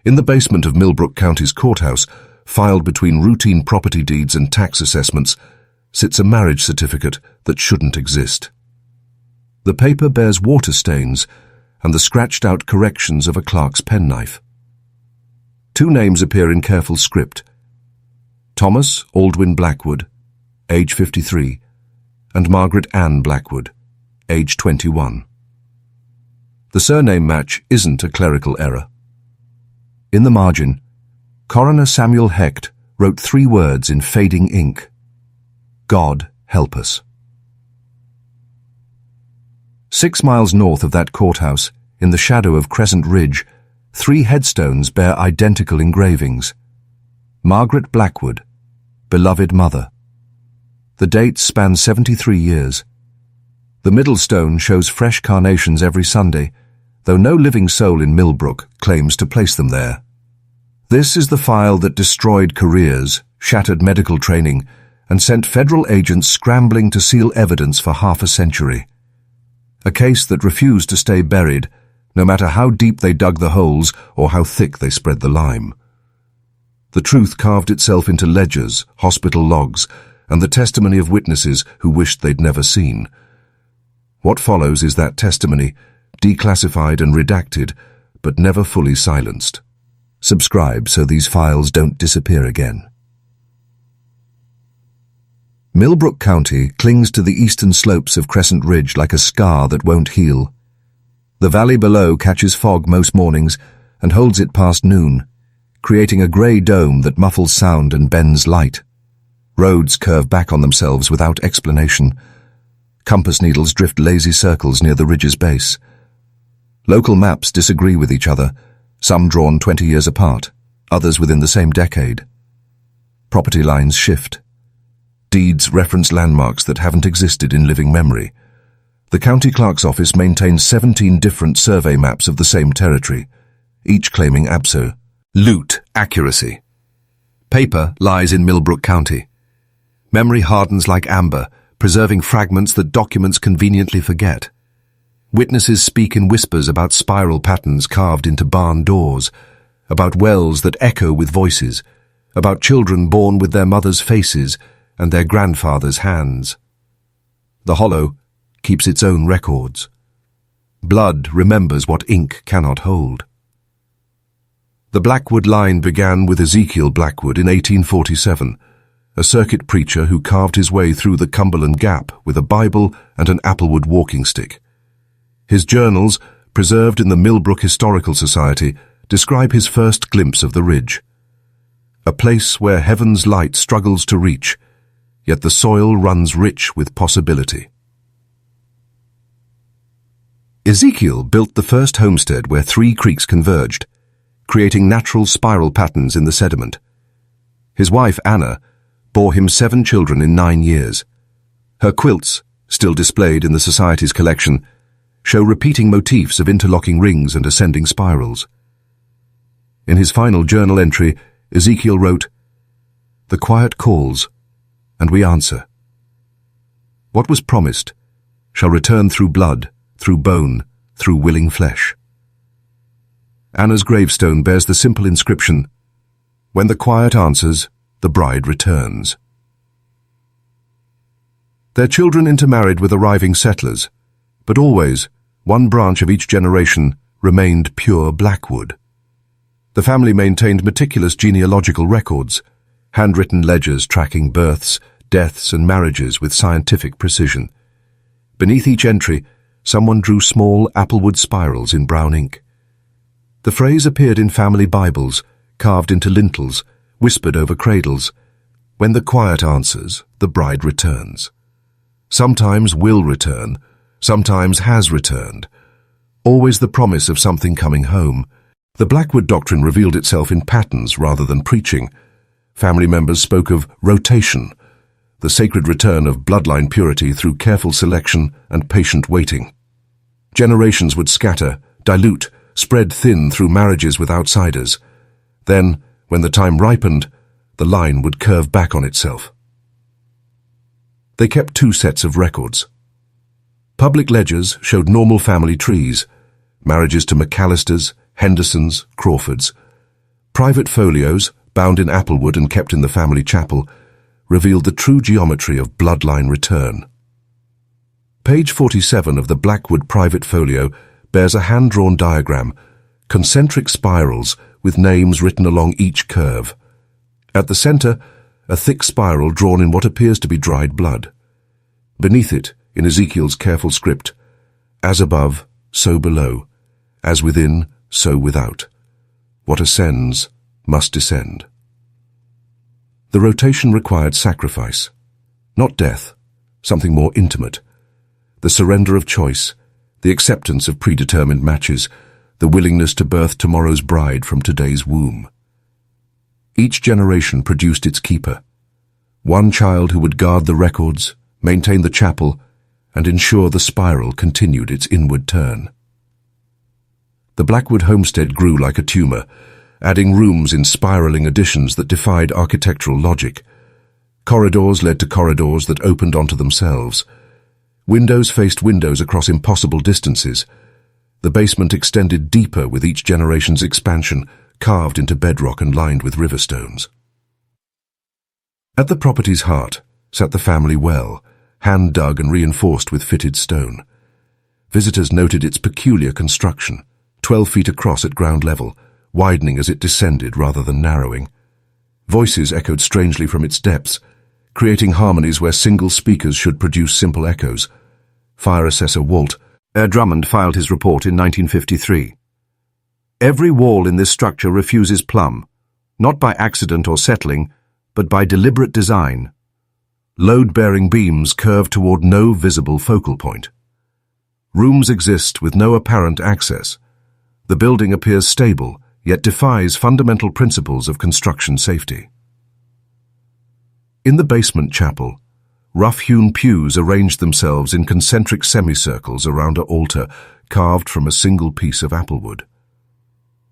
In the basement of Millbrook County's courthouse, filed between routine property deeds and tax assessments, sits a marriage certificate that shouldn't exist. The paper bears water stains and the scratched-out corrections of a clerk's penknife. Two names appear in careful script: Thomas Aldwyn Blackwood, age 53, and Margaret Ann Blackwood, age 21. The surname match isn't a clerical error. In the margin, Coroner Samuel Hecht wrote 3 words in fading ink: God help us. 6 miles north of that courthouse, in the shadow of Crescent Ridge, 3 headstones bear identical engravings. Margaret Blackwood, beloved mother. The dates span 73 years. The middle stone shows fresh carnations every Sunday, though no living soul in Millbrook claims to place them there. This is the file that destroyed careers, shattered medical training, and sent federal agents scrambling to seal evidence for half a century. A case that refused to stay buried, no matter how deep they dug the holes or how thick they spread the lime. The truth carved itself into ledgers, hospital logs, and the testimony of witnesses who wished they'd never seen. What follows is that testimony, declassified and redacted, but never fully silenced. Subscribe so these files don't disappear again. Millbrook County clings to the eastern slopes of Crescent Ridge like a scar that won't heal. The valley below catches fog most mornings and holds it past noon, creating a grey dome that muffles sound and bends light. Roads curve back on themselves without explanation. Compass needles drift lazy circles near the ridge's base. Local maps disagree with each other, some drawn 20 years apart, others within the same decade. Property lines shift. Deeds reference landmarks that haven't existed in living memory. The county clerk's office maintains 17 different survey maps of the same territory, each claiming absolute accuracy. Paper lies in Millbrook County. Memory hardens like amber, preserving fragments that documents conveniently forget. Witnesses speak in whispers about spiral patterns carved into barn doors, about wells that echo with voices, about children born with their mothers' faces and their grandfathers' hands. The hollow keeps its own records. Blood remembers what ink cannot hold. The Blackwood line began with Ezekiel Blackwood in 1847, a circuit preacher who carved his way through the Cumberland Gap with a Bible and an applewood walking stick. His journals, preserved in the Millbrook Historical Society, describe his first glimpse of the ridge. A place where heaven's light struggles to reach, yet the soil runs rich with possibility. Ezekiel built the first homestead where 3 creeks converged, creating natural spiral patterns in the sediment. His wife, Anna, bore him 7 children in 9 years. Her quilts, still displayed in the Society's collection, show repeating motifs of interlocking rings and ascending spirals. In his final journal entry, Ezekiel wrote, "The quiet calls, and we answer. What was promised shall return through blood, through bone, through willing flesh." Anna's gravestone bears the simple inscription, "When the quiet answers, the bride returns." Their children intermarried with arriving settlers, but always, one branch of each generation remained pure Blackwood. The family maintained meticulous genealogical records, handwritten ledgers tracking births, deaths, and marriages with scientific precision. Beneath each entry, someone drew small applewood spirals in brown ink. The phrase appeared in family Bibles, carved into lintels, whispered over cradles, "When the quiet answers, the bride returns." Sometimes will return, sometimes has returned. Always the promise of something coming home. The Blackwood doctrine revealed itself in patterns rather than preaching. Family members spoke of rotation, the sacred return of bloodline purity through careful selection and patient waiting. Generations would scatter, dilute, spread thin through marriages with outsiders. Then, when the time ripened, the line would curve back on itself. They kept 2 sets of records. Public ledgers showed normal family trees, marriages to McAllisters, Hendersons, Crawfords. Private folios, bound in applewood and kept in the family chapel, revealed the true geometry of bloodline return. Page 47 of the Blackwood private folio bears a hand-drawn diagram, concentric spirals with names written along each curve. At the center, a thick spiral drawn in what appears to be dried blood. Beneath it, in Ezekiel's careful script, as above, so below, as within, so without. What ascends must descend. The rotation required sacrifice, not death, something more intimate. The surrender of choice, the acceptance of predetermined matches, the willingness to birth tomorrow's bride from today's womb. Each generation produced its keeper, one child who would guard the records, maintain the chapel, and ensure the spiral continued its inward turn. The Blackwood homestead grew like a tumor, adding rooms in spiraling additions that defied architectural logic. Corridors led to corridors that opened onto themselves. Windows faced windows across impossible distances. The basement extended deeper with each generation's expansion, carved into bedrock and lined with river stones. At the property's heart sat the family well, hand-dug and reinforced with fitted stone. Visitors noted its peculiar construction, 12 feet across at ground level, widening as it descended rather than narrowing. Voices echoed strangely from its depths, creating harmonies where single speakers should produce simple echoes. Fire Assessor Walt Drummond filed his report in 1953. Every wall in this structure refuses plumb, not by accident or settling, but by deliberate design. Load-bearing beams curve toward no visible focal point. Rooms exist with no apparent access. The building appears stable, yet defies fundamental principles of construction safety. In the basement chapel, rough-hewn pews arranged themselves in concentric semicircles around an altar carved from a single piece of applewood.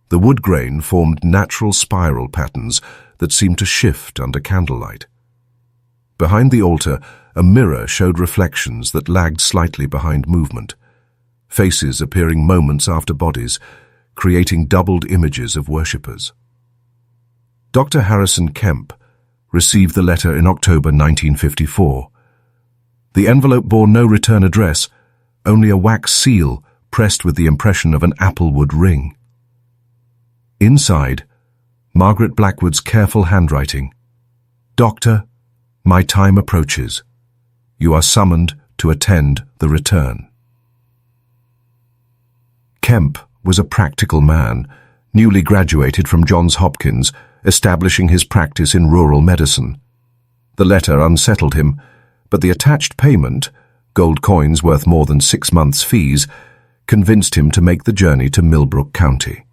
The wood grain formed natural spiral patterns that seemed to shift under candlelight. Behind the altar, a mirror showed reflections that lagged slightly behind movement, faces appearing moments after bodies, creating doubled images of worshippers. Dr. Harrison Kemp received the letter in October 1954. The envelope bore no return address, only a wax seal pressed with the impression of an applewood ring. Inside, Margaret Blackwood's careful handwriting. Doctor, my time approaches. You are summoned to attend the return. Kemp was a practical man, newly graduated from Johns Hopkins, establishing his practice in rural medicine. The letter unsettled him, but the attached payment, gold coins worth more than 6 months' fees, convinced him to make the journey to Millbrook County.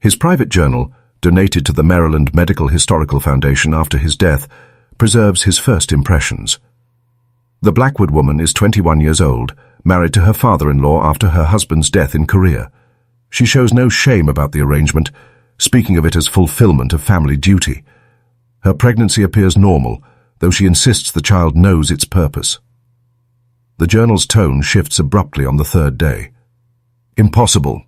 His private journal, donated to the Maryland Medical Historical Foundation after his death, preserves his first impressions. The Blackwood woman is 21 years old, married to her father-in-law after her husband's death in Korea. She shows no shame about the arrangement, speaking of it as fulfillment of family duty. Her pregnancy appears normal, though she insists the child knows its purpose. The journal's tone shifts abruptly on the 3rd day. Impossible.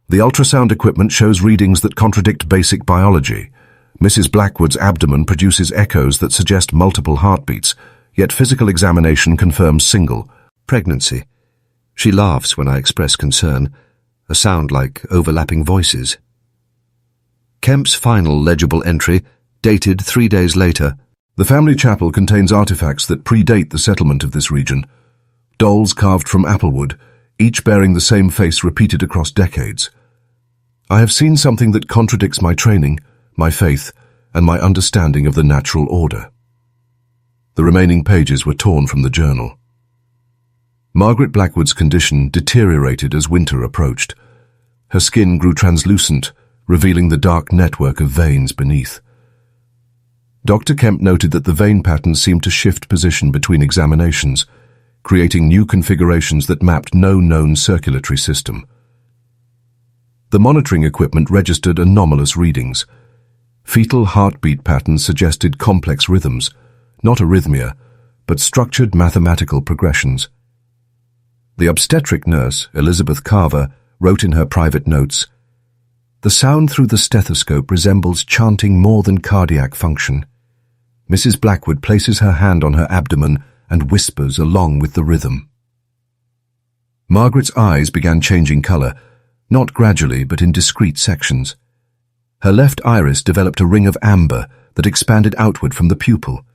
The ultrasound equipment shows readings that contradict basic biology. Mrs. Blackwood's abdomen produces echoes that suggest multiple heartbeats, yet physical examination confirms single. Pregnancy. She laughs when I express concern, a sound like overlapping voices. Kemp's final legible entry, dated 3 days later. The family chapel contains artifacts that predate the settlement of this region. Dolls carved from applewood, each bearing the same face repeated across decades. I have seen something that contradicts my training, my faith, and my understanding of the natural order. The remaining pages were torn from the journal. Margaret Blackwood's condition deteriorated as winter approached. Her skin grew translucent, revealing the dark network of veins beneath. Dr. Kemp noted that the vein patterns seemed to shift position between examinations, creating new configurations that mapped no known circulatory system. The monitoring equipment registered anomalous readings. Fetal heartbeat patterns suggested complex rhythms, not arrhythmia, but structured mathematical progressions. The obstetric nurse, Elizabeth Carver, wrote in her private notes, The sound through the stethoscope resembles chanting more than cardiac function. Mrs. Blackwood places her hand on her abdomen and whispers along with the rhythm. Margaret's eyes began changing colour, not gradually but in discrete sections. Her left iris developed a ring of amber that expanded outward from the pupil.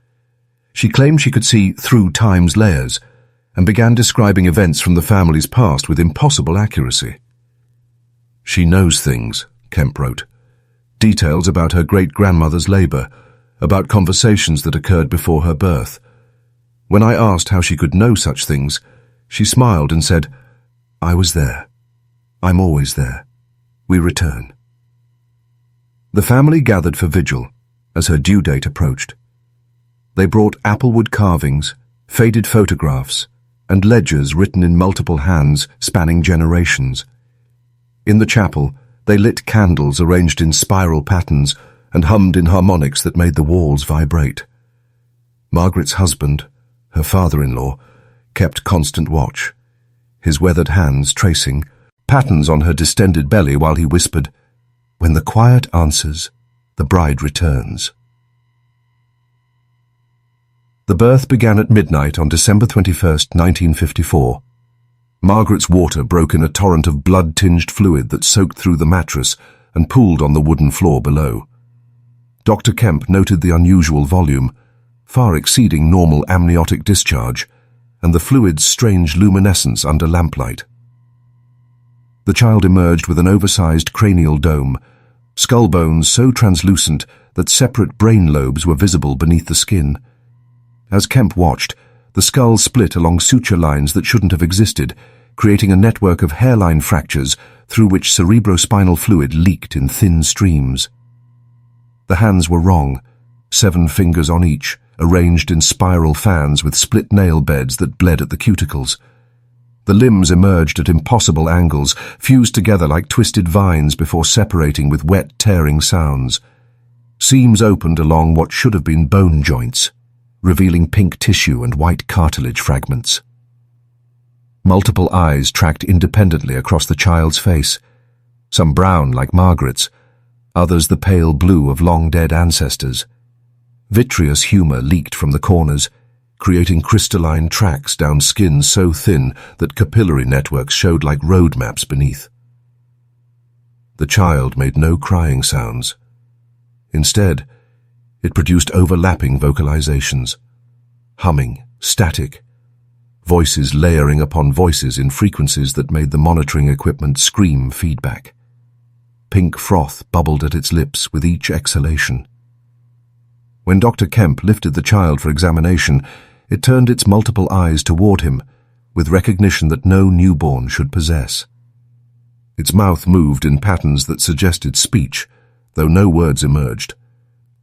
She claimed she could see through time's layers and began describing events from the family's past with impossible accuracy. "She knows things," Kemp wrote. "Details about her great-grandmother's labour, about conversations that occurred before her birth. When I asked how she could know such things, she smiled and said, 'I was there. I'm always there. We return.'" The family gathered for vigil as her due date approached. They brought applewood carvings, faded photographs, and ledgers written in multiple hands spanning generations. In the chapel, they lit candles arranged in spiral patterns and hummed in harmonics that made the walls vibrate. Margaret's husband, her father-in-law, kept constant watch, his weathered hands tracing patterns on her distended belly while he whispered, "When the quiet answers, the bride returns." The birth began at midnight on December 21st, 1954. Margaret's water broke in a torrent of blood-tinged fluid that soaked through the mattress and pooled on the wooden floor below. Dr. Kemp noted the unusual volume, far exceeding normal amniotic discharge, and the fluid's strange luminescence under lamplight. The child emerged with an oversized cranial dome, skull bones so translucent that separate brain lobes were visible beneath the skin. As Kemp watched, the skull split along suture lines that shouldn't have existed, creating a network of hairline fractures through which cerebrospinal fluid leaked in thin streams. The hands were wrong, 7 fingers on each, arranged in spiral fans with split nail beds that bled at the cuticles. The limbs emerged at impossible angles, fused together like twisted vines before separating with wet, tearing sounds. Seams opened along what should have been bone joints, revealing pink tissue and white cartilage fragments. Multiple eyes tracked independently across the child's face, some brown like Margaret's, others the pale blue of long-dead ancestors. Vitreous humor leaked from the corners, creating crystalline tracks down skin so thin that capillary networks showed like road maps beneath. The child made no crying sounds. Instead, it produced overlapping vocalizations, humming, static, voices layering upon voices in frequencies that made the monitoring equipment scream feedback. Pink froth bubbled at its lips with each exhalation. When Dr. Kemp lifted the child for examination, it turned its multiple eyes toward him, with recognition that no newborn should possess. Its mouth moved in patterns that suggested speech, though no words emerged.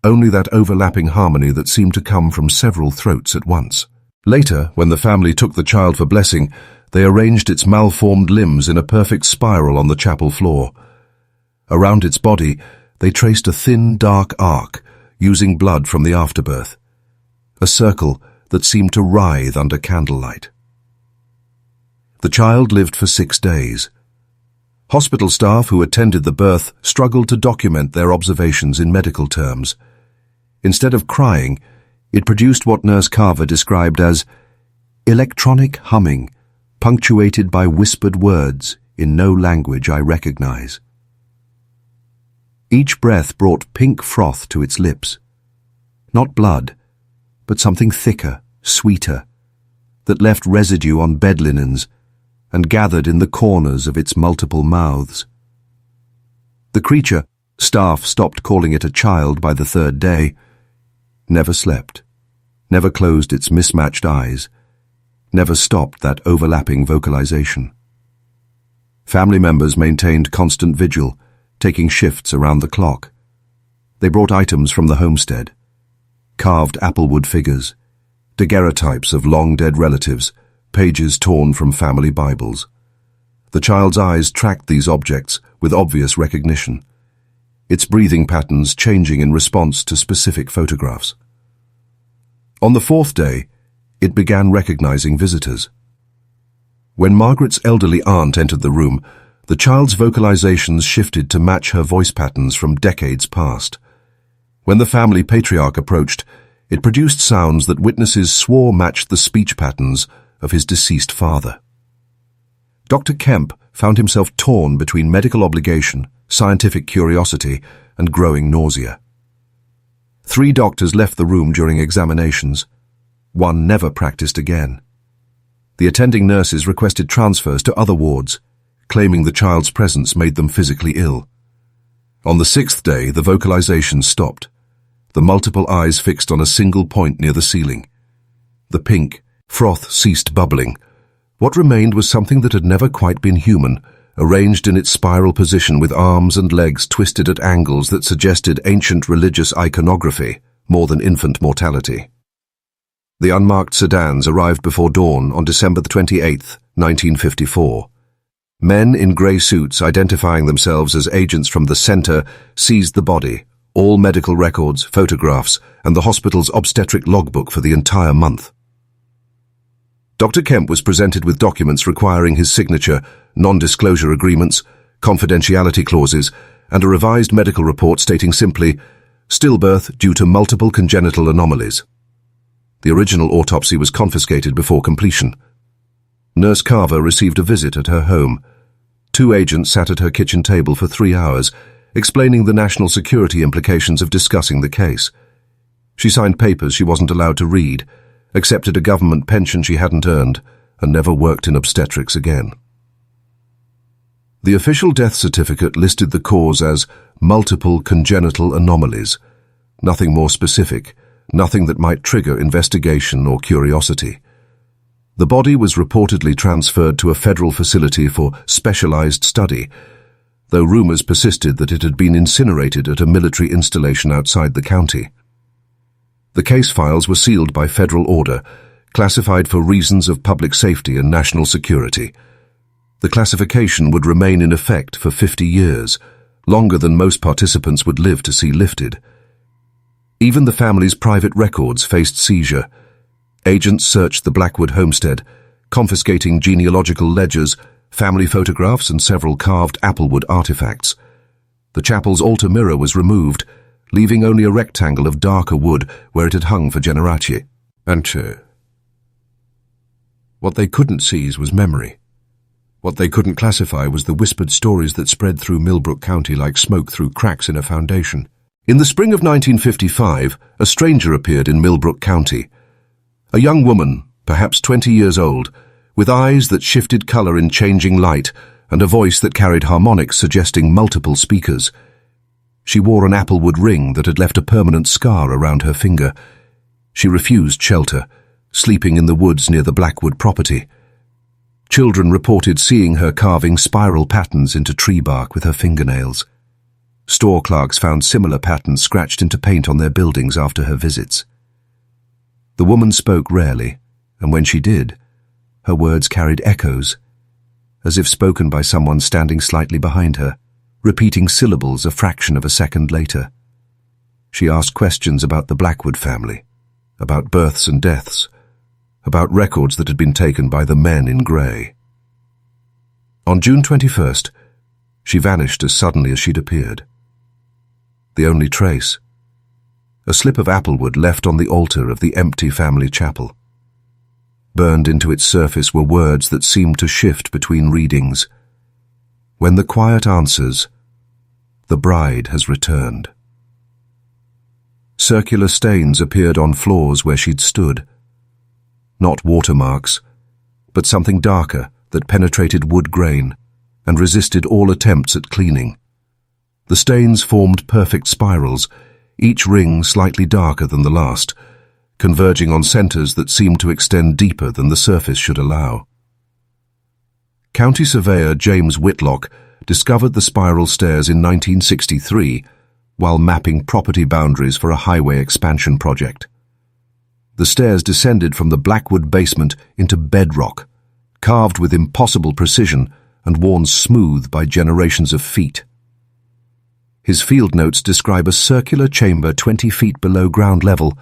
Only that overlapping harmony that seemed to come from several throats at once. Later, when the family took the child for blessing, they arranged its malformed limbs in a perfect spiral on the chapel floor. Around its body, they traced a thin, dark arc, using blood from the afterbirth, a circle that seemed to writhe under candlelight. The child lived for 6 days. Hospital staff who attended the birth struggled to document their observations in medical terms. Instead of crying, it produced what Nurse Carver described as electronic humming, punctuated by whispered words in no language I recognize. Each breath brought pink froth to its lips. Not blood, but something thicker, sweeter, that left residue on bed linens and gathered in the corners of its multiple mouths. The creature, staff stopped calling it a child by the 3rd day, never slept, never closed its mismatched eyes, never stopped that overlapping vocalization. Family members maintained constant vigil, taking shifts around the clock. They brought items from the homestead, carved applewood figures, daguerreotypes of long-dead relatives, pages torn from family Bibles. The child's eyes tracked these objects with obvious recognition, its breathing patterns changing in response to specific photographs. On the 4th day, it began recognizing visitors. When Margaret's elderly aunt entered the room, The child's vocalizations shifted to match her voice patterns from decades past. When the family patriarch approached, it produced sounds that witnesses swore matched the speech patterns of his deceased father. Dr. Kemp found himself torn between medical obligation, scientific curiosity, and growing nausea. 3 doctors left the room during examinations. 1 never practiced again. The attending nurses requested transfers to other wards, claiming the child's presence made them physically ill. On the 6th day, the vocalizations stopped, the multiple eyes fixed on a single point near the ceiling. The pink froth ceased bubbling. What remained was something that had never quite been human, arranged in its spiral position with arms and legs twisted at angles that suggested ancient religious iconography more than infant mortality. The unmarked sedans arrived before dawn on December 28, 1954. Men in grey suits identifying themselves as agents from the centre seized the body, all medical records, photographs, and the hospital's obstetric logbook for the entire month. Dr. Kemp was presented with documents requiring his signature, non-disclosure agreements, confidentiality clauses, and a revised medical report stating simply, stillbirth due to multiple congenital anomalies. The original autopsy was confiscated before completion. Nurse Carver received a visit at her home. 2 agents sat at her kitchen table for 3 hours, explaining the national security implications of discussing the case. She signed papers she wasn't allowed to read, accepted a government pension she hadn't earned, and never worked in obstetrics again. The official death certificate listed the cause as multiple congenital anomalies. Nothing more specific, nothing that might trigger investigation or curiosity. The body was reportedly transferred to a federal facility for specialized study, though rumors persisted that it had been incinerated at a military installation outside the county. The case files were sealed by federal order, classified for reasons of public safety and national security. The classification would remain in effect for 50 years, longer than most participants would live to see lifted. Even the family's private records faced seizure. Agents searched the Blackwood homestead, confiscating genealogical ledgers, family photographs, and several carved applewood artifacts. The chapel's altar mirror was removed, leaving only a rectangle of darker wood where it had hung for generatie. What they couldn't seize was memory. What they couldn't classify was the whispered stories that spread through Millbrook County like smoke through cracks in a foundation. In the spring of 1955, a stranger appeared in Millbrook County. A young woman, perhaps 20 years old, with eyes that shifted color in changing light and a voice that carried harmonics suggesting multiple speakers. She wore an applewood ring that had left a permanent scar around her finger. She refused shelter, sleeping in the woods near the Blackwood property. Children reported seeing her carving spiral patterns into tree bark with her fingernails. Store clerks found similar patterns scratched into paint on their buildings after her visits. The woman spoke rarely, and when she did, her words carried echoes, as if spoken by someone standing slightly behind her, repeating syllables a fraction of a second later. She asked questions about the Blackwood family, about births and deaths, about records that had been taken by the men in grey. On June 21st, she vanished as suddenly as she'd appeared. The only trace, a slip of applewood left on the altar of the empty family chapel. Burned into its surface were words that seemed to shift between readings. When the quiet answers, the bride has returned. Circular stains appeared on floors where she'd stood. Not watermarks, but something darker that penetrated wood grain and resisted all attempts at cleaning. The stains formed perfect spirals, each ring slightly darker than the last, converging on centers that seemed to extend deeper than the surface should allow. County Surveyor James Whitlock discovered the spiral stairs in 1963 while mapping property boundaries for a highway expansion project. The stairs descended from the Blackwood basement into bedrock, carved with impossible precision and worn smooth by generations of feet. His field notes describe a circular chamber 20 feet below ground level,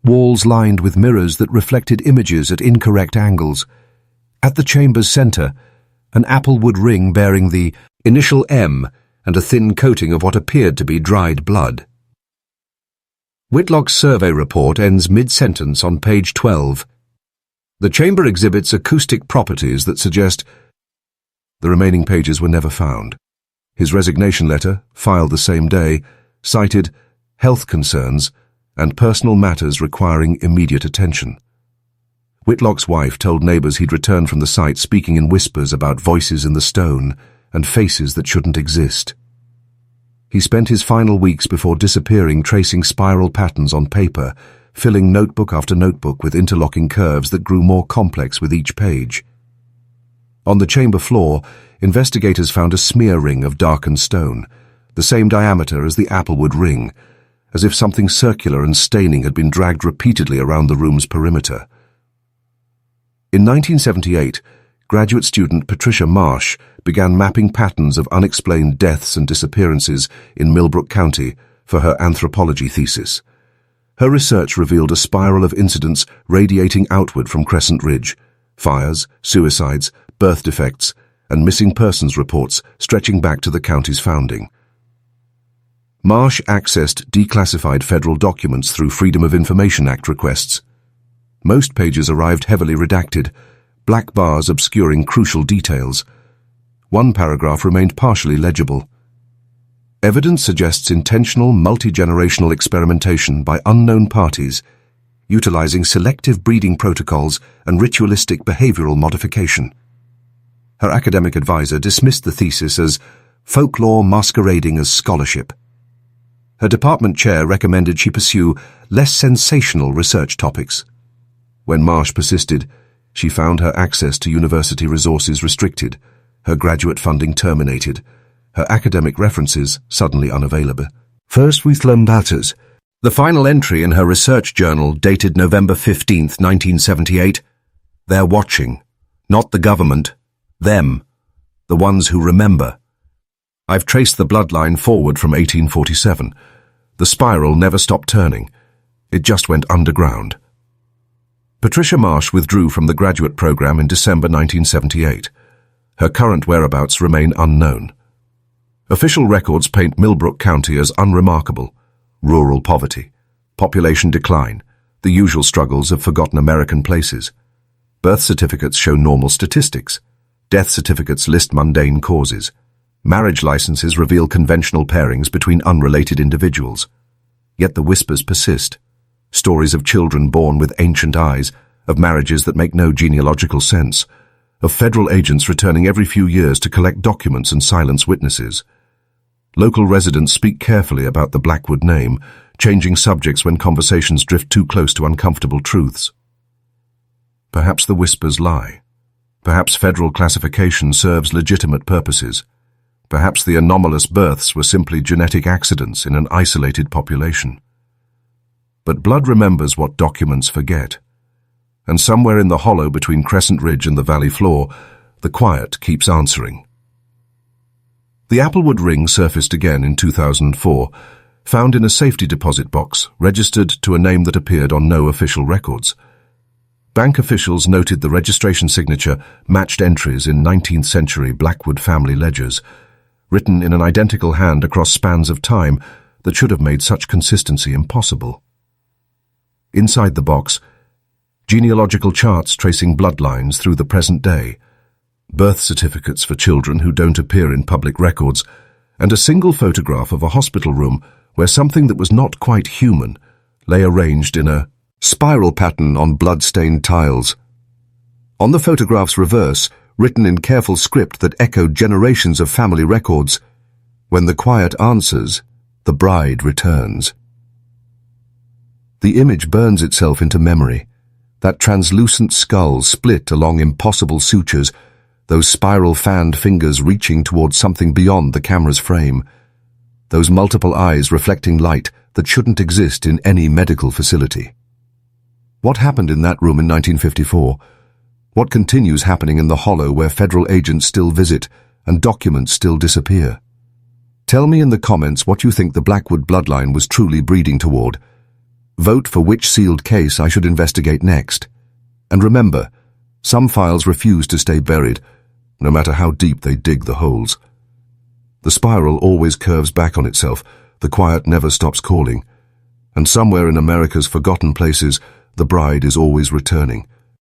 walls lined with mirrors that reflected images at incorrect angles. At the chamber's center, an applewood ring bearing the initial M and a thin coating of what appeared to be dried blood. Whitlock's survey report ends mid-sentence on page 12. The chamber exhibits acoustic properties that suggest the remaining pages were never found. His resignation letter, filed the same day, cited health concerns and personal matters requiring immediate attention. Whitlock's wife told neighbors he'd returned from the site speaking in whispers about voices in the stone and faces that shouldn't exist. He spent his final weeks before disappearing tracing spiral patterns on paper, filling notebook after notebook with interlocking curves that grew more complex with each page. On the chamber floor, investigators found a smear ring of darkened stone, the same diameter as the applewood ring, as if something circular and staining had been dragged repeatedly around the room's perimeter. In 1978, graduate student Patricia Marsh began mapping patterns of unexplained deaths and disappearances in Millbrook County for her anthropology thesis. Her research revealed a spiral of incidents radiating outward from Crescent Ridge: fires, suicides, birth defects, and missing persons reports stretching back to the county's founding. Marsh accessed declassified federal documents through Freedom of Information Act requests. Most pages arrived heavily redacted, black bars obscuring crucial details. One paragraph remained partially legible. Evidence suggests intentional multi-generational experimentation by unknown parties, utilizing selective breeding protocols and ritualistic behavioral modification. Her academic advisor dismissed the thesis as folklore masquerading as scholarship. Her department chair recommended she pursue less sensational research topics. When Marsh persisted, she found her access to university resources restricted, her graduate funding terminated, her academic references suddenly unavailable. First with Lombatas, the final entry in her research journal dated November 15, 1978, "They're watching, not the government, them, the ones who remember. I've traced the bloodline forward from 1847. The spiral never stopped turning. It just went underground." Patricia Marsh withdrew from the graduate program in December 1978. Her current whereabouts remain unknown. Official records paint Millbrook County as unremarkable: rural poverty, population decline, the usual struggles of forgotten American places. Birth certificates show normal statistics. Death certificates list mundane causes. Marriage licenses reveal conventional pairings between unrelated individuals. Yet the whispers persist. Stories of children born with ancient eyes, of marriages that make no genealogical sense, of federal agents returning every few years to collect documents and silence witnesses. Local residents speak carefully about the Blackwood name, changing subjects when conversations drift too close to uncomfortable truths. Perhaps the whispers lie. Perhaps federal classification serves legitimate purposes. Perhaps the anomalous births were simply genetic accidents in an isolated population. But blood remembers what documents forget. And somewhere in the hollow between Crescent Ridge and the valley floor, the quiet keeps answering. The applewood ring surfaced again in 2004, found in a safety deposit box, registered to a name that appeared on no official records. Bank officials noted the registration signature matched entries in 19th century Blackwood family ledgers, written in an identical hand across spans of time that should have made such consistency impossible. Inside the box, genealogical charts tracing bloodlines through the present day, birth certificates for children who don't appear in public records, and a single photograph of a hospital room where something that was not quite human lay arranged in a spiral pattern on blood-stained tiles. On the photograph's reverse, written in careful script that echoed generations of family records, "When the quiet answers, the bride returns." The image burns itself into memory. That translucent skull split along impossible sutures, those spiral-fanned fingers reaching towards something beyond the camera's frame. Those multiple eyes reflecting light that shouldn't exist in any medical facility. What happened in that room in 1954? What continues happening in the hollow where federal agents still visit and documents still disappear? Tell me in the comments what you think the Blackwood bloodline was truly breeding toward. Vote for which sealed case I should investigate next. And remember, some files refuse to stay buried. no matter how deep they dig the holes. The spiral always curves back on itself, the quiet never stops calling, and somewhere in America's forgotten places, the bride is always returning,